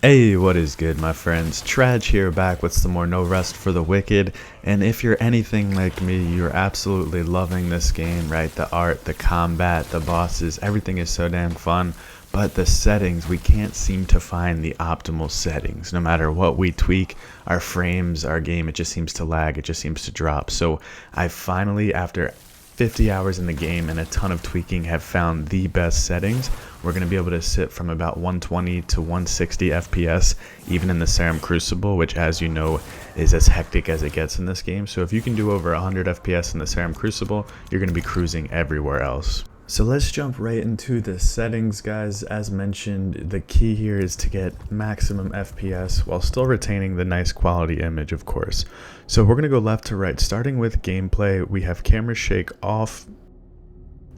Hey, what is good, my friends? Traj here, back with some more No Rest for the Wicked. And if you're anything like me, you're absolutely loving this game, right? The art, the combat, the bosses, everything is so damn fun. But the settings, we can't seem to find the optimal settings. No matter what we tweak, our frames, our game, it just seems to lag, it just seems to drop. So I finally, after 50 hours in the game and a ton of tweaking, have found the best settings. We're going to be able to sit from about 120 to 160 FPS even in the Serum Crucible, which, as you know, is as hectic as it gets in this game. So if you can do over 100 FPS in the Serum Crucible, you're going to be cruising everywhere else. So let's jump right into the settings, guys. As mentioned, the key here is to get maximum FPS while still retaining the nice quality image, of course. So we're going to go left to right. Starting with gameplay, we have camera shake off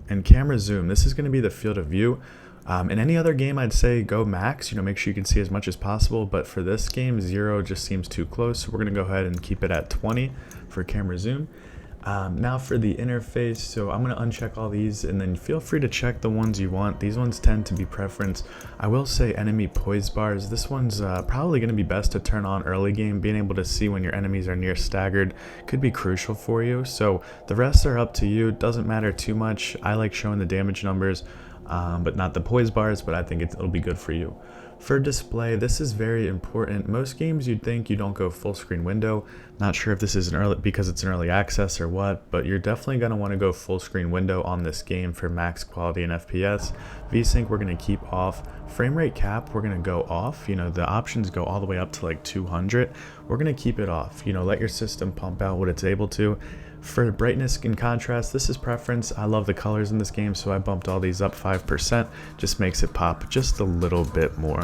and camera zoom. This is going to be the field of view. In any other game, I'd say go max, make sure you can see as much as possible. But for this game, 0 just seems too close. So we're going to go ahead and keep it at 20 for camera zoom. Now for the interface, so I'm going to uncheck all these and then feel free to check the ones you want. These ones tend to be preference. I will say enemy poise bars. This one's probably going to be best to turn on early game. Being able to see when your enemies are near staggered could be crucial for you. So the rest are up to you. It doesn't matter too much. I like showing the damage numbers, but not the poise bars, but I think it'll be good for you. For display, this is very important. Most games you'd think you don't go full screen window. Not sure if this is because it's an early access or what, but you're definitely going to want to go full screen window on this game for max quality and FPS. VSync we're going to keep off. Frame rate cap we're going to go off. The options go all the way up to like 200. We're going to keep it off. Let your system pump out what it's able to. For brightness and contrast, this is preference. I love the colors in this game, so I bumped all these up 5%. Just makes it pop just a little bit more.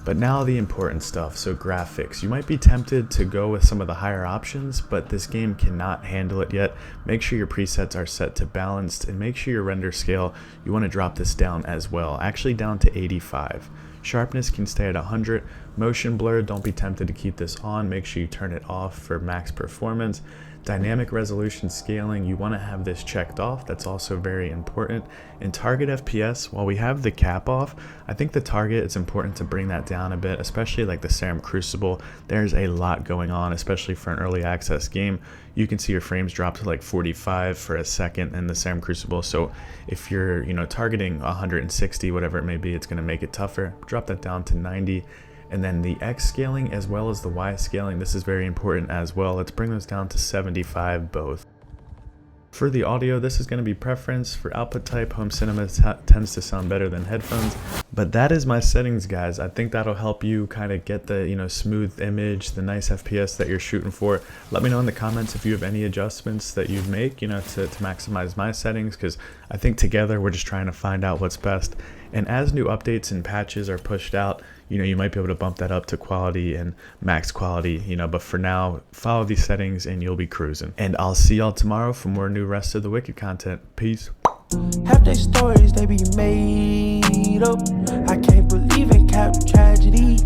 But now the important stuff, so graphics. You might be tempted to go with some of the higher options, but this game cannot handle it yet. Make sure your presets are set to balanced, and make sure your render scale, you want to drop this down as well, actually down to 85. Sharpness can stay at 100. Motion blur, don't be tempted to keep this on. Make sure you turn it off for max performance. Dynamic resolution scaling, you want to have this checked off. That's also very important. In target FPS, while we have the cap off, I think the target, it's important to bring that down a bit, especially like the Serum Crucible. There's a lot going on, especially for an early access game. You can see your frames drop to like 45 for a second in the Serum Crucible. So if you're, targeting 160, whatever it may be, it's going to make it tougher. Drop that down to 90. And then the X scaling as well as the Y scaling, this is very important as well. Let's bring those down to 75 both. For the audio, this is going to be preference. For output type, home cinema tends to sound better than headphones. But that is my settings, guys. I think that'll help you kind of get the smooth image, the nice FPS that you're shooting for. Let me know in the comments if you have any adjustments that you'd make, to maximize my settings, because I think together we're just trying to find out what's best. And as new updates and patches are pushed out, you might be able to bump that up to quality and max quality, but for now, follow these settings and you'll be cruising. And I'll see y'all tomorrow for more new Rest of the Wicked content. Peace. Half their stories, they be made up. I can't believe in cap tragedies.